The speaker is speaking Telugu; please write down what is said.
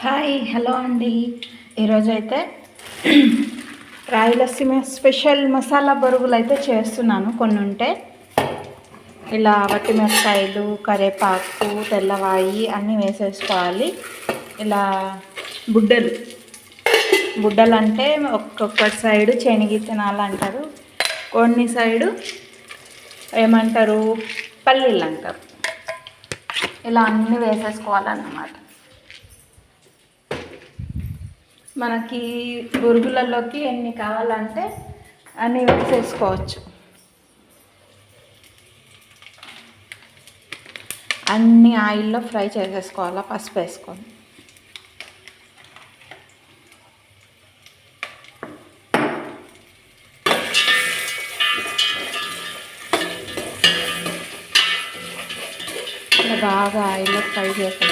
హాయ్ హలో అండి. ఈరోజైతే రాయలసీమ స్పెషల్ మసాలా బొరుగులు అయితే చేస్తున్నాను. కొన్ని ఉంటే ఇలా వట్టిమిరపకాయలు, కరివేపాకు, తెల్లవాయి అన్నీ వేసేసుకోవాలి. ఇలా బుడ్డలు బుడ్డలు అంటే ఒక్కొక్క సైడు శనగిత్తనాలు అంటారు, కొన్ని సైడు ఏమంటారు పల్లీలు అంటారు. ఇలా అన్నీ వేసేసుకోవాలన్నమాట. మనకి బొరుగులలోకి ఎన్ని కావాలంటే అన్నీ వేసేసుకోవచ్చు. అన్ని ఆయిల్లో ఫ్రై చేసేసుకోవాలా పసుపు వేసుకొని. ఇలా బాగా ఆయిల్లో ఫ్రై చేసేసుకోవాలి.